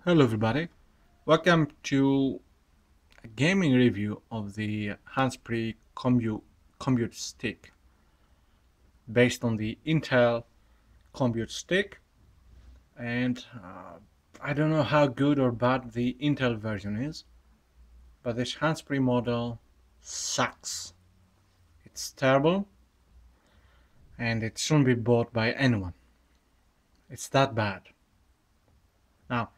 Hello everybody, welcome to a gaming review of the Hannspree Compute Stick based on the Intel Compute Stick, and I don't know how good or bad the Intel version is, but this Hannspree model sucks. It's terrible and it shouldn't be bought by anyone. It's that bad. Now,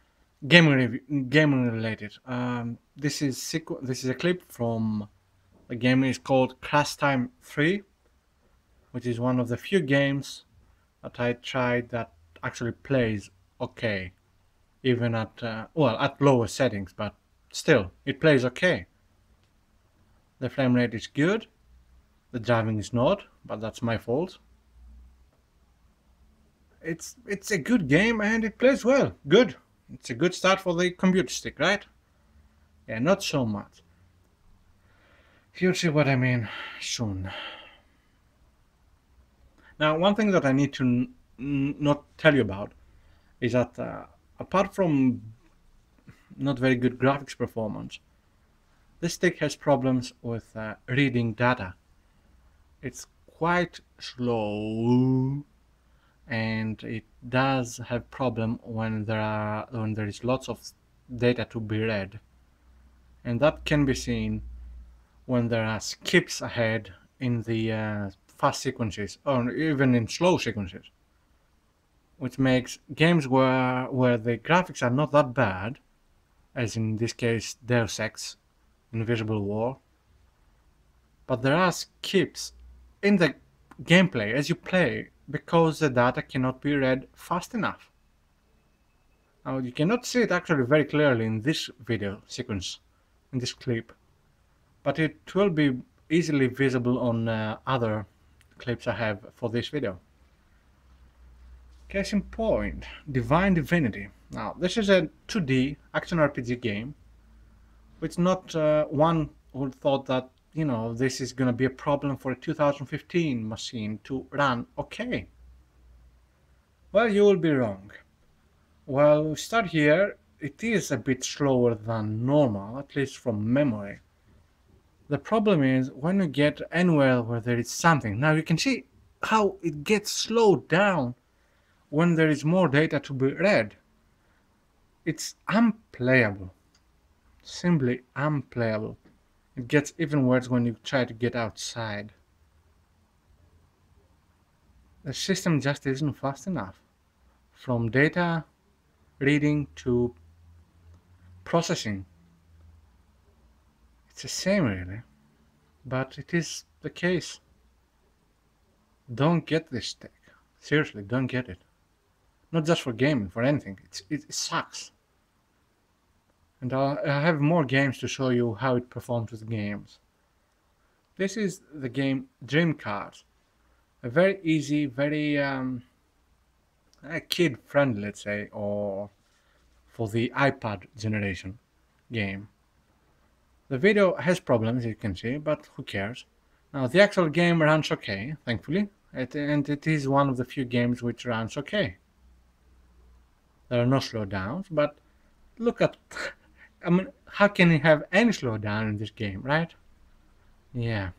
gaming related. This is a clip from the game is called Crash Time 3, which is one of the few games that I tried that actually plays okay, even at at lower settings, but still it plays okay. The frame rate is good, the driving is not, but that's my fault. It's a good game and it plays well. Good. It's a good start for the computer stick, right? Yeah, not so much. You'll see what I mean soon. Now, one thing that I need to not tell you about is that apart from not very good graphics performance, this stick has problems with reading data. It's quite slow, and it does have problem when there is lots of data to be read, and that can be seen when there are skips ahead in the fast sequences or even in slow sequences, which makes games where the graphics are not that bad, as in this case Deus Ex Invisible War, but there are skips in the gameplay as you play because the data cannot be read fast enough. Now you cannot see it actually very clearly in this video sequence, in this clip, but it will be easily visible on other clips I have for this video. Case in point, Divinity. Now this is a 2D action RPG game, which not one would thought that this is gonna be a problem for a 2015 machine to run okay. Well, you will be wrong. Well, we start here. It is a bit slower than normal, at least from memory. The problem is when you get anywhere where there is something. Now you can see how it gets slowed down when there is more data to be read. It's unplayable. Simply unplayable. It gets even worse when you try to get outside. The system just isn't fast enough. From data reading to processing. It's the same really, but it is the case. Don't get this stick. Seriously, don't get it. Not just for gaming, for anything. It sucks. And I have more games to show you how it performs with games. This is the game Dream Cars. A very easy, very kid-friendly, let's say, or for the iPad generation game. The video has problems, you can see, but who cares? Now, the actual game runs okay, thankfully, and it is one of the few games which runs okay. There are no slowdowns, but look at... I mean, how can you have any slowdown in this game, right? Yeah.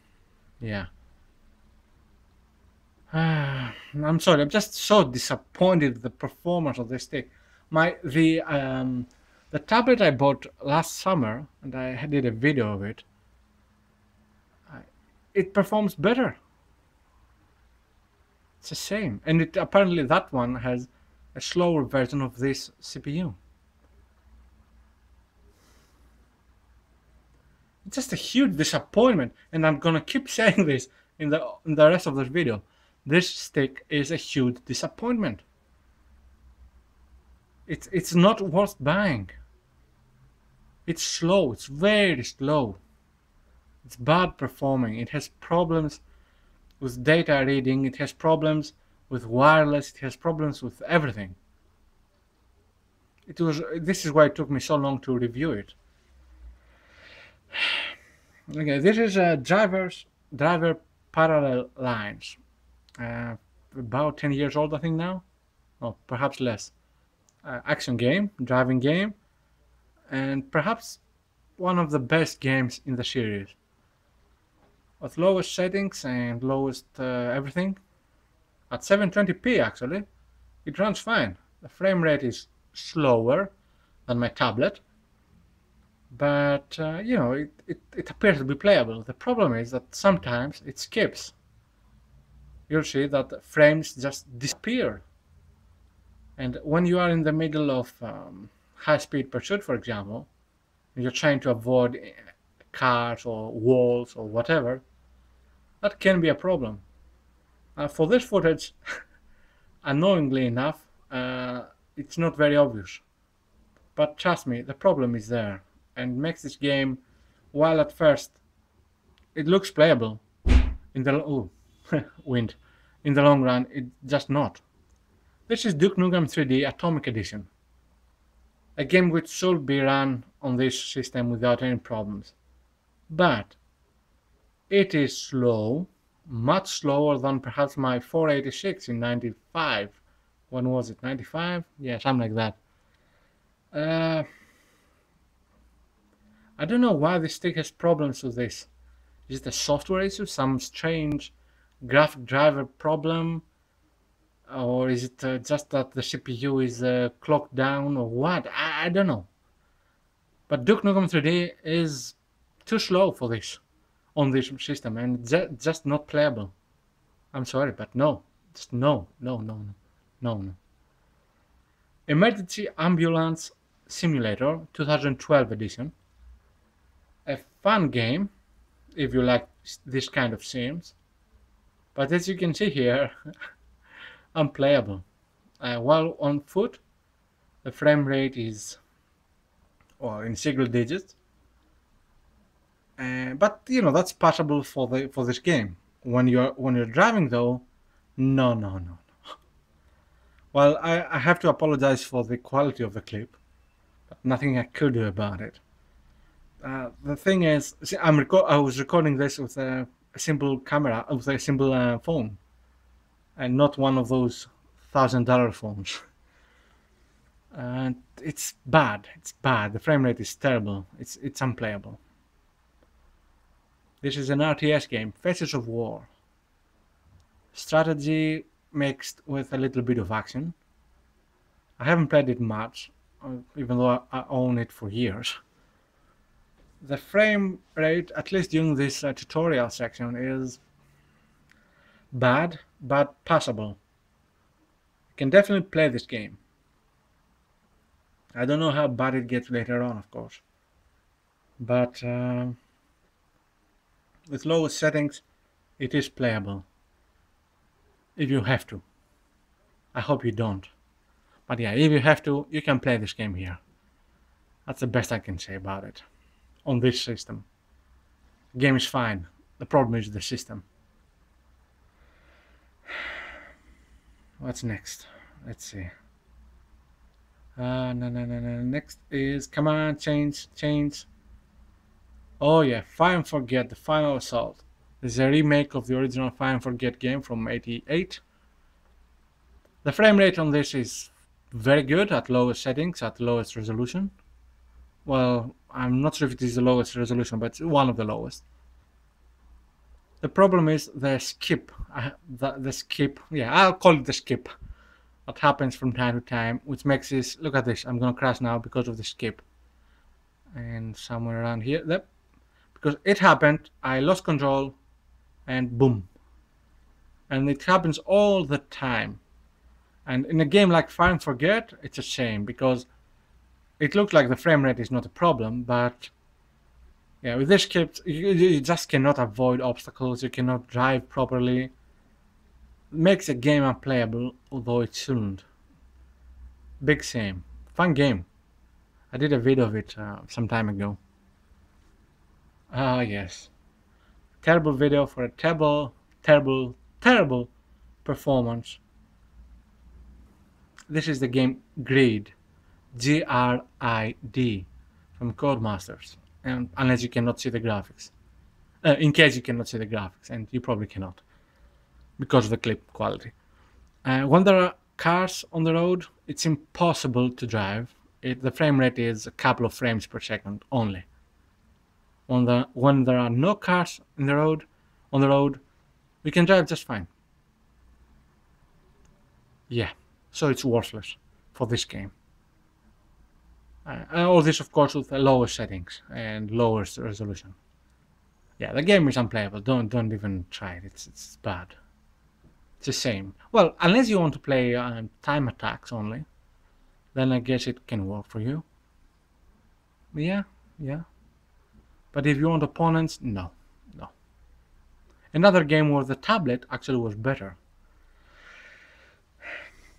I'm sorry, I'm just so disappointed with the performance of this stick. The tablet I bought last summer, and I did a video of it, it performs better. It's the same, and apparently that one has a slower version of this CPU. It's just a huge disappointment, and I'm gonna keep saying this in the rest of this video. This stick is a huge disappointment. It's not worth buying. It's slow. It's very slow. It's bad performing. It has problems with data reading. It has problems with wireless. It has problems with everything. This is why it took me so long to review it. Okay, this is driver parallel lines. About 10 years old, I think now. Oh, perhaps less. action game, driving game, and perhaps one of the best games in the series. With lowest settings and lowest everything, at 720p actually, it runs fine. The frame rate is slower than my tablet, but it appears to be playable. The problem is that sometimes it skips. You'll see that frames just disappear. And when you are in the middle of high-speed pursuit, for example, and you're trying to avoid cars or walls or whatever, that can be a problem. For this footage, annoyingly enough, it's not very obvious. But trust me, the problem is there, and makes this game, while at first it looks playable, in the wind, in the long run, it's just not. This is Duke Nukem 3D Atomic Edition, a game which should be run on this system without any problems. But it is slow, much slower than perhaps my 486 in 95. When was it? 95? Yeah, something like that. I don't know why this stick has problems with this. Is it a software issue? Some strange graphic driver problem? Or is it just that the CPU is clocked down or what? I don't know. But Duke Nukem 3D is too slow for this on this system, and just not playable. I'm sorry, but no. Just no. Emergency Ambulance Simulator 2012 edition. A fun game if you like this kind of sims, but as you can see here, unplayable. While on foot, the frame rate is in single digits, but that's possible for this game. When you're driving though, no. Well, I have to apologize for the quality of the clip, but nothing I could do about it. The thing is, see, I was recording this with a simple camera, with a simple phone, and not one of those $1,000 phones. And it's bad. It's bad. The frame rate is terrible. It's unplayable. This is an RTS game, Faces of War. Strategy mixed with a little bit of action. I haven't played it much, even though I own it for years. The frame rate, at least during this tutorial section, is bad, but passable. You can definitely play this game. I don't know how bad it gets later on, of course. But with lowest settings, it is playable. If you have to. I hope you don't. But yeah, if you have to, you can play this game here. That's the best I can say about it. On this system. The game is fine. The problem is the system. What's next? Let's see. No. Next is, come on, change. Oh yeah, Fire and Forget, The Final Assault. This is a remake of the original Fire and Forget game from '88. The frame rate on this is very good at lowest settings, at lowest resolution. Well, I'm not sure if it is the lowest resolution, but it's one of the lowest. The problem is the skip. The skip, yeah, I'll call it the skip. That happens from time to time, which makes this, look at this, I'm gonna crash now because of the skip. And somewhere around here, yep. Because it happened, I lost control, and boom. And it happens all the time. And in a game like Fire and Forget, it's a shame, because it looks like the frame rate is not a problem, but yeah, with this skip, you just cannot avoid obstacles, you cannot drive properly. It makes a game unplayable, although it shouldn't. Big shame. Fun game. I did a video of it some time ago. Ah, yes. Terrible video for a terrible performance. This is the game Grid. Grid from Codemasters. And unless you cannot see the graphics. In case you cannot see the graphics, and you probably cannot, because of the clip quality. When there are cars on the road, it's impossible to drive. The frame rate is a couple of frames per second only. When there are no cars on the road, we can drive just fine. Yeah, so it's worthless for this game. All this, of course, with lower settings and lower resolution. Yeah, the game is unplayable. Don't even try it. It's bad. It's the same. Well, unless you want to play time attacks only, then I guess it can work for you. Yeah. But if you want opponents, no. Another game where the tablet actually was better.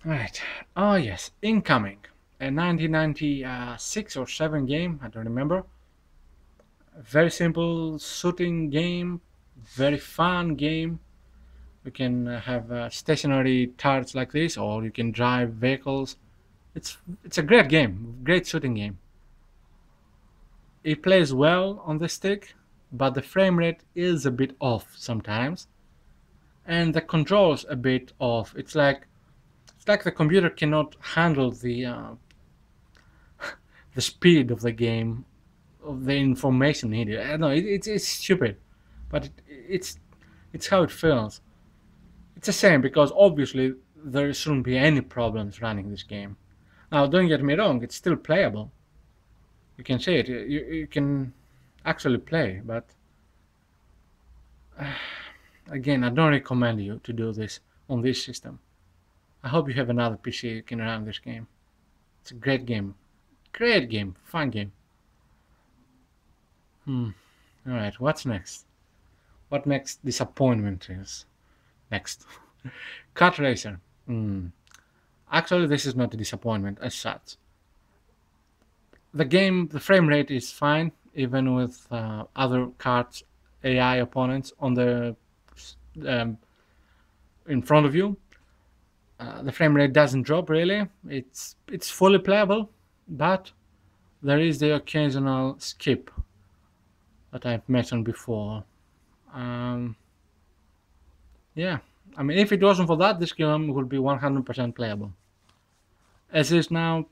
Right. Oh yes, Incoming. A 1996 or 7 game, I don't remember. A very simple shooting game, very fun game. You can have stationary turrets like this, or you can drive vehicles. It's a great game, great shooting game. It plays well on the stick, but the frame rate is a bit off sometimes, and the controls a bit off. It's like the computer cannot handle the speed of the game, of the information needed. I know it's stupid, but it's how it feels. It's a shame because obviously there shouldn't be any problems running this game. Now, don't get me wrong, it's still playable. You can say it. You can actually play, but again, I don't recommend you to do this on this system. I hope you have another PC you can run this game. It's a great game, fun game. Alright, what's next? What next disappointment is next? Kart Racer. Actually, this is not a disappointment as such. The frame rate is fine, even with other karts AI opponents on the in front of you. The frame rate doesn't drop really. It's fully playable, but there is the occasional skip that I've mentioned before. Yeah, I mean, if it wasn't for that, this game would be 100% playable. As is now,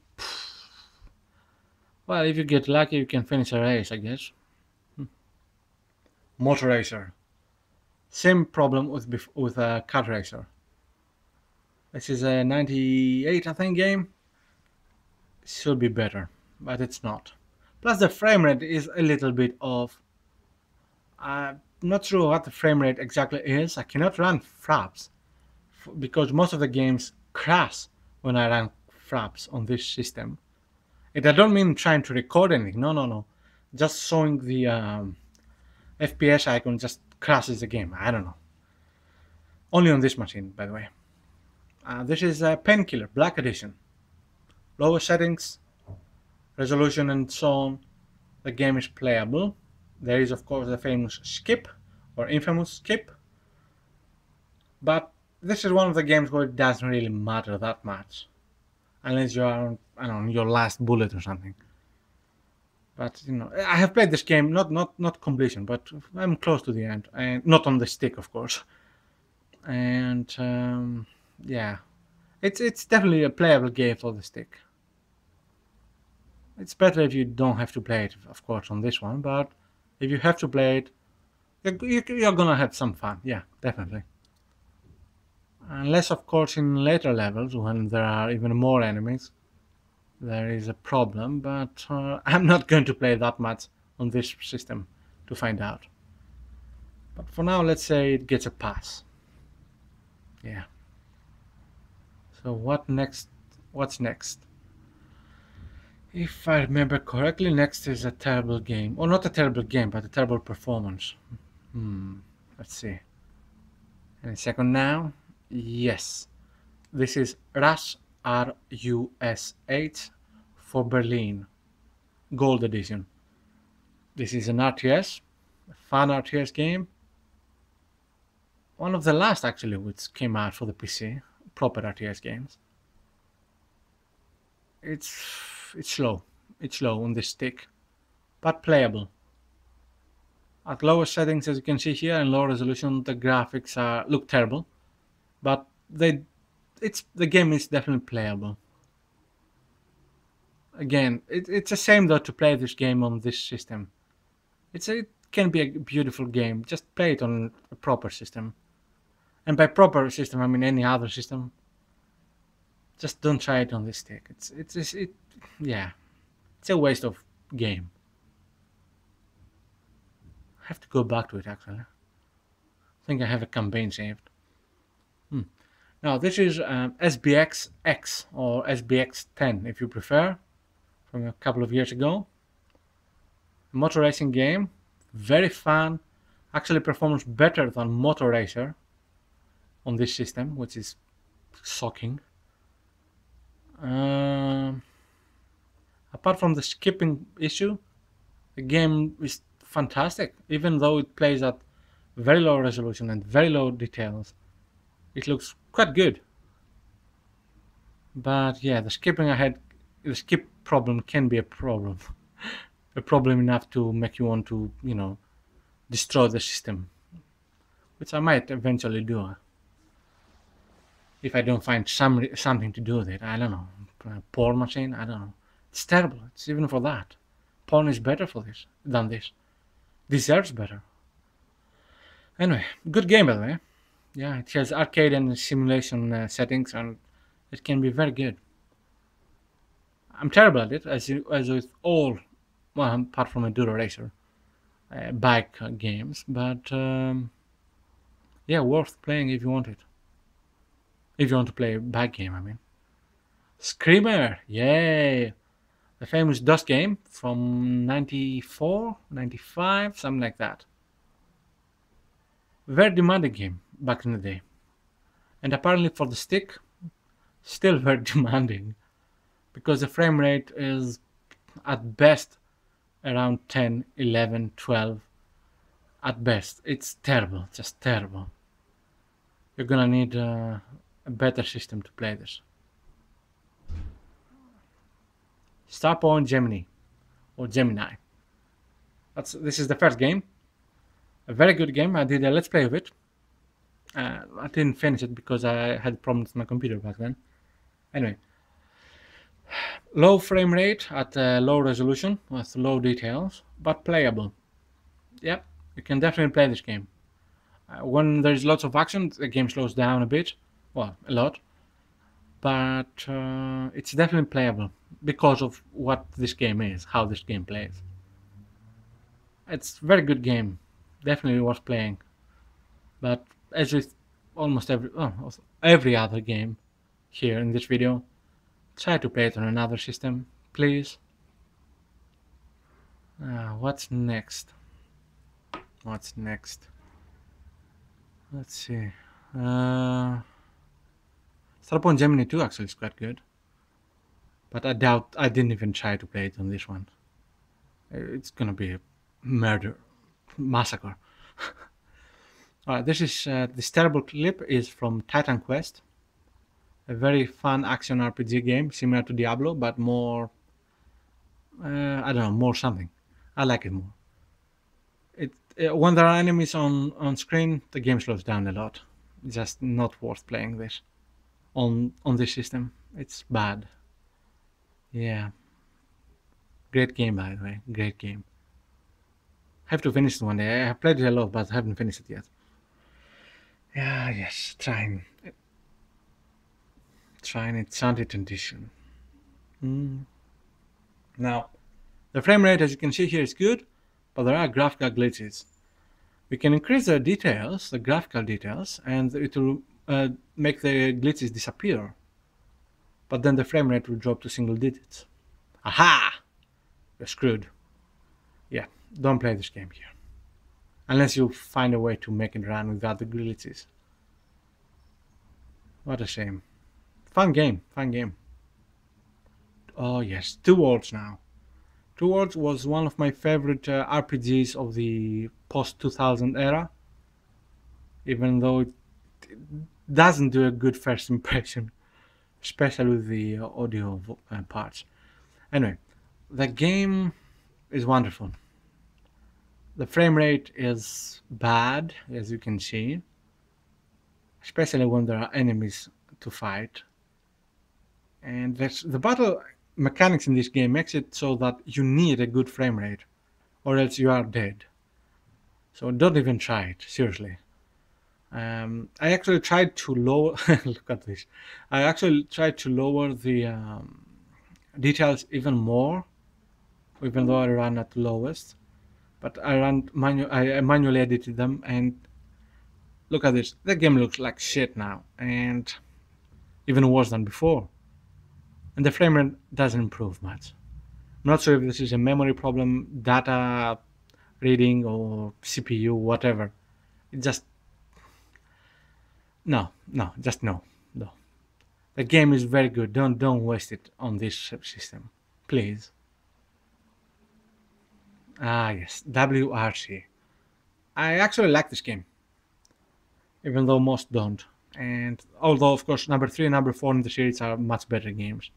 well, if you get lucky, you can finish a race, I guess. Motor Racer. Same problem with Kart Racer. This is a 98, I think, game. Should be better, but it's not. Plus, the frame rate is a little bit off. I'm not sure what the frame rate exactly is. I cannot run fraps because most of the games crash when I run fraps on this system. And I don't mean trying to record anything. No. Just showing the FPS icon just crashes the game. I don't know. Only on this machine, by the way. This is a Painkiller Black Edition. Lower settings, resolution and so on. The game is playable. There is of course the famous skip or infamous skip. But this is one of the games where it doesn't really matter that much. Unless you are on, I don't know, your last bullet or something. But you know, I have played this game, not completion, but I'm close to the end, and not on the stick, of course. And yeah, it's definitely a playable game for the stick. It's better if you don't have to play it, of course, on this one. But if you have to play it, you're gonna have some fun. Yeah, definitely. Unless, of course, in later levels when there are even more enemies, there is a problem. But I'm not going to play that much on this system to find out. But for now, let's say it gets a pass. Yeah. So what next? What's next? If I remember correctly, next is a terrible game. Or not a terrible game, but a terrible performance. Let's see. Any second now? Yes. This is Rush RUSH for Berlin. Gold Edition. This is an RTS. A fun RTS game. One of the last, actually, which came out for the PC. Proper RTS games. It's slow. It's slow on the stick, but playable. At lower settings, as you can see here, and low resolution, the graphics look terrible, but the game is definitely playable. Again, it's a shame though to play this game on this system. It can be a beautiful game. Just play it on a proper system. And by proper system, I mean any other system. Just don't try it on this stick. Yeah, it's a waste of game. I have to go back to it actually. I think I have a campaign saved. Now this is SBX X or SBX 10 if you prefer, from a couple of years ago. A motor racing game, very fun, actually performs better than Motor Racer on this system, which is shocking. Apart from the skipping issue, the game is fantastic, even though it plays at very low resolution and very low details. It looks quite good. But yeah, the skip problem can be a problem. A problem enough to make you want to, destroy the system. Which I might eventually do. If I don't find something to do with it. I don't know. Porn machine? I don't know. It's terrible. It's even for that. Porn is better for this than this. Deserves better. Anyway, good game by the way. Yeah, it has arcade and simulation settings, and it can be very good. I'm terrible at it, as with all, well, apart from Enduro Racer, bike games, but yeah, worth playing if you want it. If you want to play a bike game, I mean. Screamer, yay! The famous DOS game from 94, 95, something like that. Very demanding game back in the day. And apparently for the stick, still very demanding. Because the frame rate is at best around 10, 11, 12. At best. It's terrible, just terrible. You're gonna need a better system to play this. Starpoint Gemini, or Gemini. This is the first game. A very good game. I did a let's play of it. I didn't finish it because I had problems with my computer back then. Anyway, low frame rate at low resolution with low details, but playable. Yep, you can definitely play this game. When there's lots of action, the game slows down a bit. Well, a lot. But it's definitely playable because of what this game is, how this game plays. It's a very good game, definitely worth playing. But as with almost every other game here in this video, try to play it on another system, please. What's next? What's next? Let's see. Starpoint Gemini 2 actually is quite good. But I doubt I didn't even try to play it on this one. It's gonna be a massacre. Alright, this terrible clip is from Titan Quest. A very fun action RPG game, similar to Diablo, but more, I don't know, more something. I like it more. When there are enemies on screen, the game slows down a lot. It's just not worth playing this on this system. It's bad. Yeah. Great game, by the way. Great game. I have to finish it one day. I have played it a lot, but I haven't finished it yet. Yeah, yes, trying it. Enchanted Edition. Now, the frame rate, as you can see here, is good, but there are graphical glitches. We can increase the details, the graphical details, and it will make the glitches disappear. But then the frame rate will drop to single digits. Aha! You're screwed. Yeah, don't play this game here. Unless you find a way to make it run without the glitches. What a shame. Fun game, fun game. Oh yes, Two Worlds now. Two Worlds was one of my favorite RPGs of the post-2000 era. Even though it doesn't do a good first impression. Especially with the audio parts. Anyway, the game is wonderful. The frame rate is bad, as you can see. Especially when there are enemies to fight. And the battle mechanics in this game makes it so that you need a good frame rate, or else you are dead. So don't even try it, seriously. I actually tried to lower. Look at this. I actually tried to lower the details even more, even though I ran at lowest. But I manually edited them, and look at this. The game looks like shit now, and even worse than before. And the frame rate doesn't improve much. I'm not sure if this is a memory problem, data reading, or CPU, whatever. It just no. The game is very good. Don't waste it on this system, please. Ah yes, WRC. I actually like this game, even though most don't. And although of course number 3 and number 4 in the series are much better games.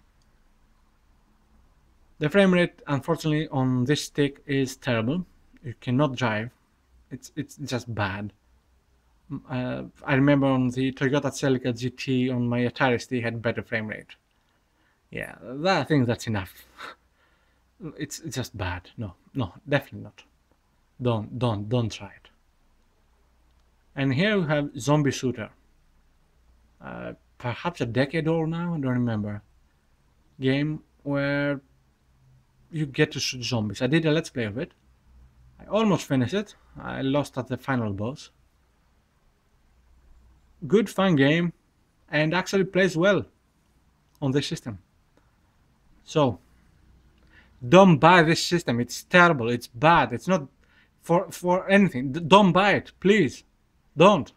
The frame rate, unfortunately, on this stick is terrible. You cannot drive. It's just bad. I remember on the Toyota Celica GT on my Atari ST had better frame rate. Yeah, I think that's enough. It's just bad. No, definitely not. Don't try it. And here we have Zombie Shooter. Perhaps a decade old now, I don't remember. Game where you get to shoot zombies. I did a let's play of it. I almost finished it. I lost at the final boss. Good fun game, and actually plays well on this system. So don't buy this system. It's terrible. It's bad. It's not for anything. Don't buy it, please. Don't.